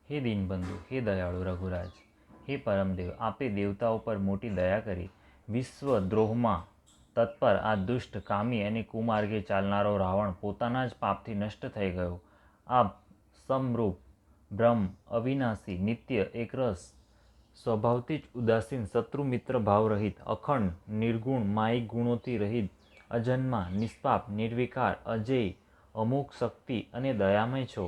હે દીનબંધુ, હે દયાળુ રઘુરાજ, હે પરમદેવ, આપે દેવતાઓ પર મોટી દયા કરી વિશ્વદ્રોહમાં તત્પર આ દુષ્ટ, કામી અને કુમાર્ગે ચાલનારો રાવણ પોતાના જ પાપથી નષ્ટ થઈ ગયો. આપ સમરૂપ બ્રહ્મ, અવિનાશી, નિત્ય, એકરસ, સ્વભાવથી જ ઉદાસીન, શત્રુ મિત્ર ભાવ રહિત, અખંડ, નિર્ગુણ, માયિક ગુણોથી રહિત, અજન્મા, નિષ્પાપ, નિર્વિકાર, અજેય, અમોઘ શક્તિ અને દયામય છો.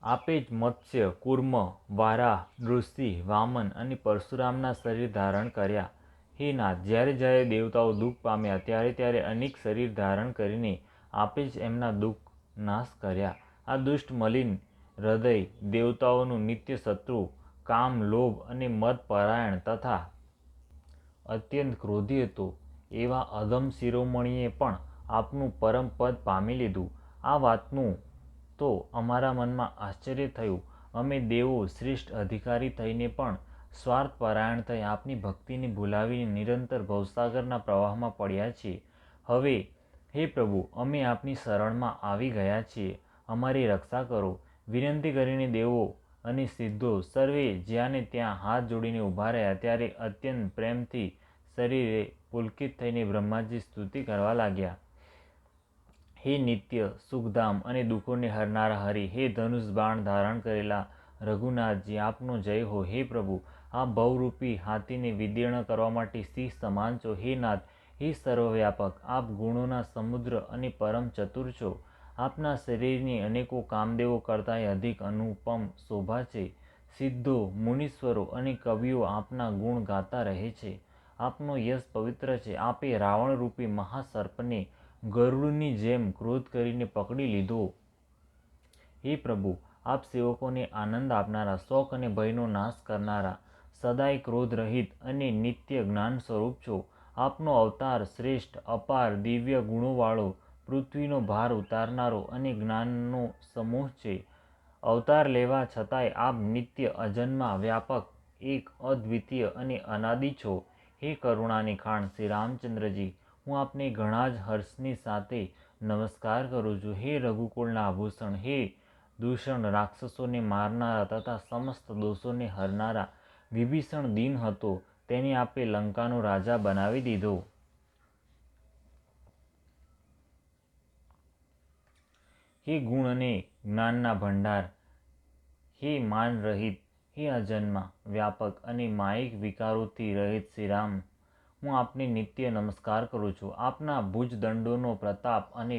આપે જ મત્સ્ય, કૂર્મ, વારાહ, નૃસિંહ, વામન અને પરશુરામના શરીર ધારણ કર્યા. હે નાથ, જ્યારે જ્યારે દેવતાઓ દુઃખ પામ્યા ત્યારે ત્યારે અનેક શરીર ધારણ કરીને આપે જ એમના દુઃખ નાશ કર્યા. આ દુષ્ટ મલિન હૃદય દેવતાઓનું નિત્ય શત્રુ, કામ, લોભ અને મદ પરાયણ તથા અત્યંત ક્રોધી હતો. એવા અધમ શિરોમણીએ પણ આપનું પરમ પદ પામી લીધું. આ વાતનું તો અમારા મનમાં આશ્ચર્ય થયું. અમે દેવો શ્રેષ્ઠ અધિકારી થઈને પણ સ્વાર્થ પરાયણ થઈ આપની ભક્તિને ભૂલાવીને નિરંતર ભવસાગરના પ્રવાહમાં પડ્યા છીએ. હવે હે પ્રભુ, અમે આપની શરણમાં આવી ગયા છીએ. અમારી રક્ષા કરો. વિનંતી કરીને દેવો અને સિદ્ધો સર્વે જ્યાં ને ત્યાં હાથ જોડીને ઊભા રહ્યા. ત્યારે અત્યંત પ્રેમથી શરીરે પુલકિત થઈને બ્રહ્માજી સ્તુતિ કરવા લાગ્યા. હે નિત્ય સુખધામ અને દુઃખોને હરનારા હરિ, હે ધનુષ બાણ ધારણ કરેલા રઘુનાથજી, આપનો જય હો. હે પ્રભુ, આપ ભવરૂપી હાથીને વિદીર્ણ કરવા માટે સિંહ સમાન છો. હે નાથ, હે સર્વવ્યાપક, આપ ગુણોના સમુદ્ર અને પરમ ચતુર છો. આપના શરીરની અનેકો કામદેવો કરતાં અધિક અનુપમ શોભા છે. સિદ્ધો, મુનીશ્વરો અને કવિઓ આપના ગુણ ગાતા રહે છે. આપનો યશ પવિત્ર છે. આપે રાવણરૂપી મહાસર્પને ગરુડની જેમ ક્રોધ કરીને પકડી લીધો. હે પ્રભુ, આપ સેવકોને આનંદ આપનારા, શોક અને ભયનો નાશ કરનારા, સદાય ક્રોધ રહિત અને નિત્ય જ્ઞાન સ્વરૂપ છો. આપનો અવતાર શ્રેષ્ઠ, અપાર, દિવ્ય ગુણોવાળો, પૃથ્વીનો ભાર ઉતારનારો અને જ્ઞાનનો સમૂહ છે. અવતાર લેવા છતાંય આપ નિત્ય, અજન્મા, વ્યાપક, એક, અદ્વિતીય અને અનાદિ છો. હે કરુણાની ખાણ શ્રી રામચંદ્રજી, હું આપને ઘણા જ હર્ષની સાથે નમસ્કાર કરું છું. હે રઘુકુળના આભૂષણ, હે દૂષણ રાક્ષસોને મારનારા તથા સમસ્ત દોષોને હરનારા, વિભીષણ દીન હતો તેને આપે લંકાનો રાજા બનાવી દીધો. હે ગુણ અને જ્ઞાનના ભંડાર, હે માન રહિત, હે અજન્મા, વ્યાપક અને માયિક વિકારોથી રહિત શ્રી રામ, હું આપને નિત્ય નમસ્કાર કરું છું. આપના ભુજદંડોનો પ્રતાપ અને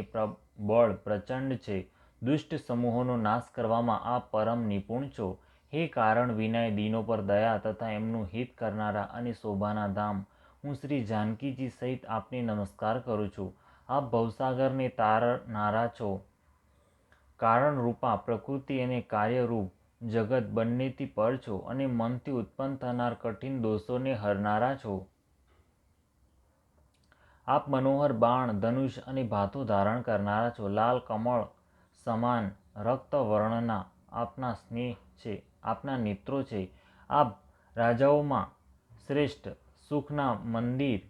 બળ પ્રચંડ છે. દુષ્ટ સમૂહોનો નાશ કરવામાં આપ પરમ નિપુણ છો. હે કારણ વિનાય દીનો પર દયા તથા એમનું હિત કરનારા અને શોભાના ધામ, હું શ્રી જાનકીજી સહિત આપને નમસ્કાર કરું છું. આપ ભવસાગરને તારનારા છો. કારણરૂપા પ્રકૃતિ અને કાર્યરૂપ જગત બંનેથી પર છો અને મનથી ઉત્પન્ન થનાર કઠિન દોષોને હરનારા છો. આપ મનોહર બાણ, ધનુષ અને ભાથો ધારણ કરનારા છો. લાલ કમળ સમાન રક્ત વર્ણના આપના સ્નેહ છે, આપના નેત્રો છે. આપ રાજાઓમાં શ્રેષ્ઠ, સુખના મંદિર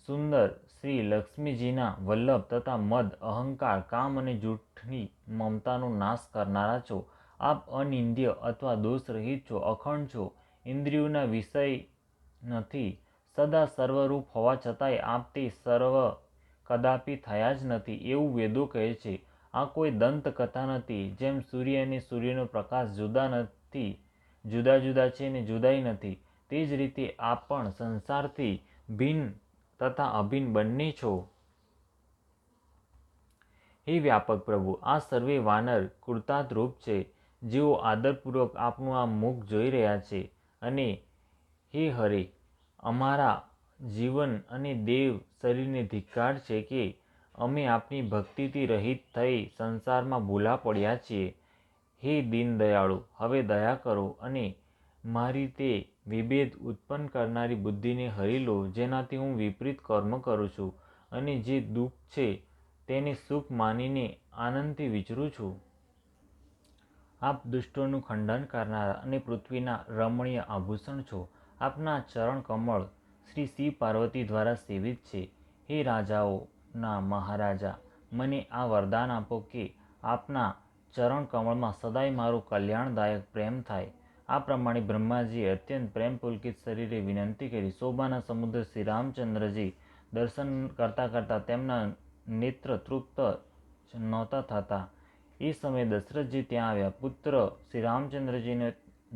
સુંદર, શ્રી લક્ષ્મીજીના વલ્લભ તથા મદ, અહંકાર, કામ અને જૂઠની મમતાનો નાશ કરનારા છો. આપ અનિંદ્ય અથવા દોષ રહિત છો, અખંડ છો, ઇન્દ્રિયોના વિષય નથી. સદા સર્વરૂપ હોવા છતાંય આપ તે સર્વ કદાપી થયા જ નથી એવું વેદો કહે છે. આ કોઈ દંતકથા નથી. જેમ સૂર્ય અને સૂર્યનો પ્રકાશ જુદા જુદા છે ને જુદાઈ નથી, તે જ રીતે આપ પણ સંસારથી ભિન્ન તથા અભિન્ન બંને છો. હે વ્યાપક પ્રભુ, આ સર્વે વાનર કૃતાર્થ રૂપ છે, જેઓ આદરપૂર્વક આપનું આ મુખ જોઈ રહ્યા છે. અને હે હરે, અમારા જીવન અને દેવ શરીરને ધિક્કાર છે કે અમે આપની ભક્તિથી રહિત થઈ સંસારમાં ભૂલા પડ્યા છીએ. હે દીનદયાળુ, હવે દયા કરો અને મારી તે વિભેદ ઉત્પન્ન કરનારી બુદ્ધિને હરી લો, જેનાથી હું વિપરીત કર્મ કરું છું અને જે દુઃખ છે તેને સુખ માનીને આનંદથી વિચરું છું. આપ દુષ્ટોનું ખંડન કરનારા અને પૃથ્વીના રમણીય આભૂષણ છો. આપના ચરણ કમળ શ્રી શિવ પાર્વતી દ્વારા સેવિત છે. હે રાજાઓના મહારાજા, મને આ વરદાન આપો કે આપના ચરણ કમળમાં સદાય મારું કલ્યાણદાયક પ્રેમ થાય. આ પ્રમાણે બ્રહ્માજીએ અત્યંત પ્રેમ પુલકિત શરીરે વિનંતી કરી. શોભાના સમુદ્ર શ્રી રામચંદ્રજી દર્શન કરતાં કરતાં તેમના નેત્ર તૃપ્ત નહોતા થતા. એ સમયે દશરથજી ત્યાં આવ્યા. પુત્ર શ્રી રામચંદ્રજીને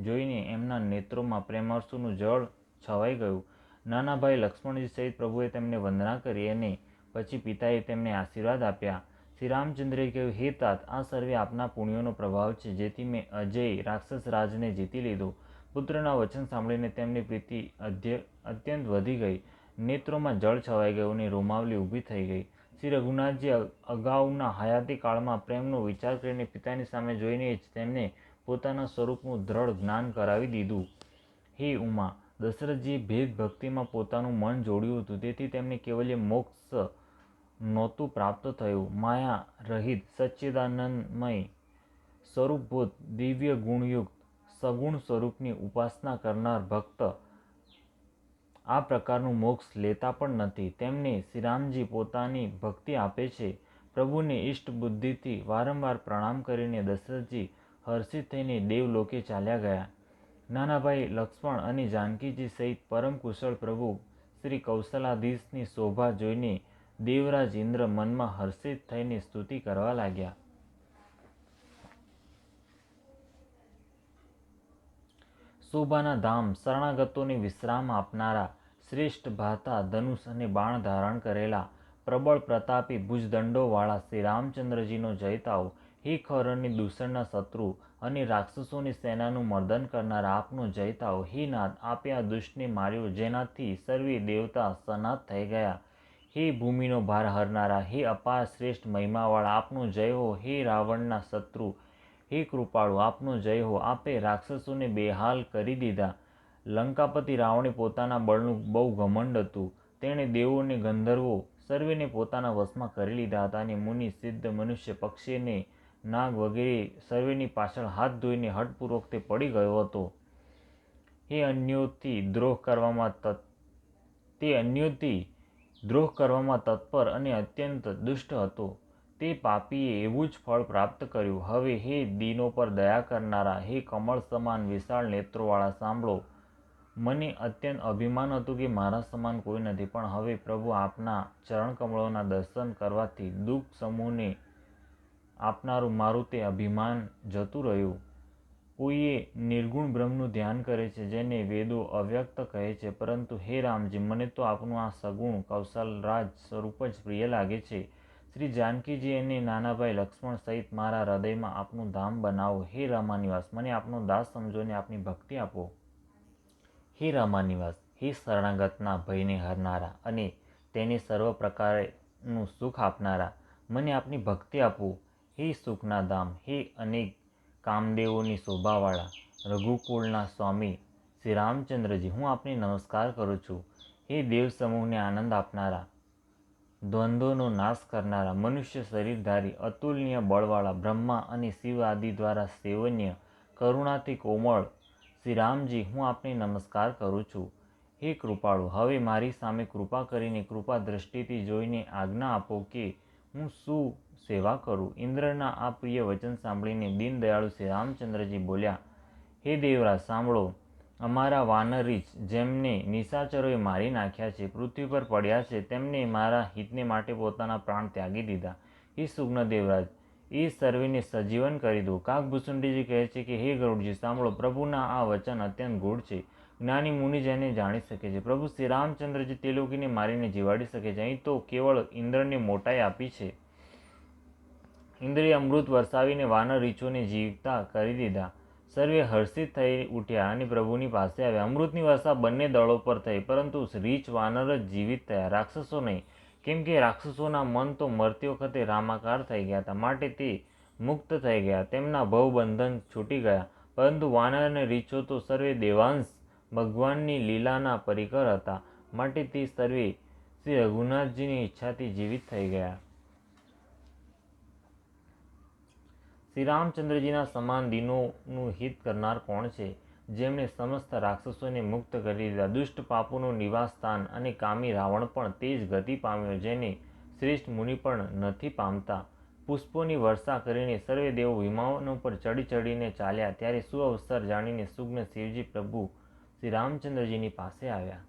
જોઈને એમના નેત્રોમાં પ્રેમાશ્રુનું જળ છવાઈ ગયું. નાના ભાઈ લક્ષ્મણજી સહિત પ્રભુએ તેમને વંદના કરી અને પછી પિતાએ તેમને આશીર્વાદ આપ્યા. શ્રી રામચંદ્રએ કહ્યું, હે તાત, આ સર્વે આપના પુણ્યોનો પ્રભાવ છે, જેથી મેં અજય રાક્ષસ રાજને જીતી લીધું. પુત્રના વચન સાંભળીને તેમની પ્રીતિ અત્યંત વધી ગઈ. નેત્રોમાં જળ છવાઈ ગયું અને રોમાવલી ઊભી થઈ ગઈ. શ્રી રઘુનાથજી અગાઉના હયાતી કાળમાં પ્રેમનો વિચાર કરીને પિતાની સામે જોઈને જ તેમને પોતાના સ્વરૂપનું દ્રઢ જ્ઞાન કરાવી દીધું. હે ઉમા, દશરથજીએ ભેદ ભક્તિમાં પોતાનું મન જોડ્યું હતું, તેથી તેમને કેવલ્ય મોક્ષ નહોતું પ્રાપ્ત થયું. માયા રહિત સચ્ચિદાનંદમય સ્વરૂપભૂત દિવ્ય ગુણયુક્ત સગુણ સ્વરૂપની ઉપાસના કરનાર ભક્ત આ પ્રકારનું મોક્ષ લેતા પણ નથી. તેમને શ્રીરામજી પોતાની ભક્તિ આપે છે. પ્રભુને ઇષ્ટ બુદ્ધિથી વારંવાર પ્રણામ કરીને દશરથજી હર્ષિત થઈને દેવલોકે ચાલ્યા ગયા. નાનાભાઈ લક્ષ્મણ અને જાનકીજી સહિત પરમ કુશળ પ્રભુ શ્રી કૌશલાધીશની શોભા જોઈને દેવરાજ ઇન્દ્ર મનમાં હર્ષિત થઈને સ્તુતિ કરવા લાગ્યા. શોભાના ધામ શરણાગતોને વિશ્રામ આપનારા શ્રેષ્ઠ ભાતા ધનુષ અને બાણ ધારણ કરેલા પ્રબળ પ્રતાપી ભુજદંડોવાળા શ્રી રામચંદ્રજીનો જયતાઓ. હે ખર અને દૂષણના શત્રુ અને રાક્ષસોની સેનાનું મર્દન કરનારા આપનો જયતાઓ. હે નાથ, આપે આ દુષ્ટને માર્યો, જેનાથી સર્વે દેવતા સનાથ થઈ ગયા. હે ભૂમિનો ભાર હરનારા, હે અપાર શ્રેષ્ઠ મહિમાવાળા, આપનો જય હો. હે રાવણના શત્રુ, હે કૃપાળુ, આપનો જય હો. આપે રાક્ષસોને બેહાલ કરી દીધા. લંકાપતિ રાવણે પોતાના બળનું બહુ ઘમંડ હતું. તેણે દેવોને ગંધર્વો સર્વેને પોતાના વશમાં કરી લીધા હતા અને મુનિ સિદ્ધ મનુષ્ય પક્ષી અને નાગ વગેરે સર્વેની પાછળ હાથ ધોઈને હઠપૂર્વક તે પડી ગયો હતો. તે અન્યોથી દ્રોહ કરવામાં તત્પર અને અત્યંત દુષ્ટ હતો. તે પાપીએ એવું જ ફળ પ્રાપ્ત કર્યું. હવે હે દીનો પર દયા કરનારા, હે કમળ સમાન વિશાળ નેત્રોવાળા, સાંભળો. મને અત્યંત અભિમાન હતું કે મારા સમાન કોઈ નથી, પણ હવે પ્રભુ આપના ચરણકમળોના દર્શન કરવાથી દુઃખ સમૂહને આપનારું મારું તે અભિમાન જતું રહ્યું. કોઈએ નિર્ગુણ બ્રહ્મનું ધ્યાન કરે છે, જેને વેદો અવ્યક્ત કહે છે, પરંતુ હે રામજી, મને તો આપનું આ સગુણ કૌશલરાજ સ્વરૂપ જ પ્રિય લાગે છે. શ્રી જાનકીજી અને નાનાભાઈ લક્ષ્મણ સહિત મારા હૃદયમાં આપનું ધામ બનાવો. હે રામાનિવાસ, મને આપનો દાસ સમજો અને આપની ભક્તિ આપો. હે રામાનિવાસ, હે શરણાગતના ભયને હરનારા અને તેને સર્વ પ્રકારનું સુખ આપનારા, મને આપની ભક્તિ આપો. હે સુખના ધામ, હે અનેક કામદેવોની શોભાવાળા રઘુકુળના સ્વામી શ્રી રામચંદ્રજી, હું આપને નમસ્કાર કરું છું. હે દેવ સમૂહને આનંદ આપનારા, દ્વંદ્વનો નાશ કરનારા, મનુષ્ય શરીરધારી અતુલનીય બળવાળા બ્રહ્મા અને શિવ આદિ દ્વારા સેવન્ય કરુણાથી કોમળ શ્રી રામજી, હું આપને નમસ્કાર કરું છું. હે કૃપાળુ, હવે મારી સામે કૃપા કરીને કૃપા દ્રષ્ટિથી જોઈને આજ્ઞા આપો કે હું શું સેવા કરું. ઇન્દ્રના આ પ્રિય વચન સાંભળીને દીનદયાળુ શ્રી રામચંદ્રજી બોલ્યા, હે દેવરાજ, સાંભળો. અમારા વાનરીચ જેમને નિશાચરોએ મારી નાખ્યા છે, પૃથ્વી પર પડ્યા છે, તેમને મારા હિતને માટે પોતાના પ્રાણ ત્યાગી દીધા. હે સુગ્ન દેવરાજ, એ સર્વેને સજીવન કરી દો. કાકભૂષુંડીજી કહે છે કે હે ગરુડજી, સાંભળો. પ્રભુના આ વચન અત્યંત ગૂઢ છે. જ્ઞાની મુનિ જેને જાણી શકે છે. પ્રભુ શ્રી રામચંદ્રજી ત્રિલોકીને મારીને જીવાડી શકે છે. અહીં તો કેવળ ઇન્દ્રને મોટાઈ આપી છે. ઇન્દ્રે અમૃત વરસાવીને વાનર રીછોને જીવતા કરી દીધા. સર્વે હર્ષિત થઈ ઉઠ્યા અને પ્રભુની પાસે આવ્યા. અમૃતની વર્ષા બંને દળો પર થઈ, પરંતુ રીછ વાનર જ જીવિત થયા, રાક્ષસો નહીં. કેમ કે રાક્ષસોના મન તો મરતી વખતે રામાકાર થઈ ગયા હતા, માટે તે મુક્ત થઈ ગયા, તેમના ભવબંધન છૂટી ગયા. પરંતુ વાનર અને રીછો તો સર્વે દેવાંશ ભગવાનની લીલાના પરિકર હતા, માટે તે સર્વે શ્રી રઘુનાથજીની ઈચ્છાથી જીવિત થઈ ગયા. શ્રી રામચંદ્રજીના સમાન દીનોનું હિત કરનાર કોણ છે, જેમણે સમસ્ત રાક્ષસોને મુક્ત કરી દીધા. દુષ્ટ પાપોનું નિવાસ સ્થાન અને કામી રાવણ પણ તે જ ગતિ પામ્યો જેને શ્રેષ્ઠ મુનિ પણ નથી પામતા. પુષ્પોની વર્ષા કરીને સર્વે દેવો વિમાનો પર ચડી ચડીને ચાલ્યા. ત્યારે સુઅવસર જાણીને સુજ્ઞ શિવજી પ્રભુ શ્રી રામચંદ્રજીની પાસે આવ્યા.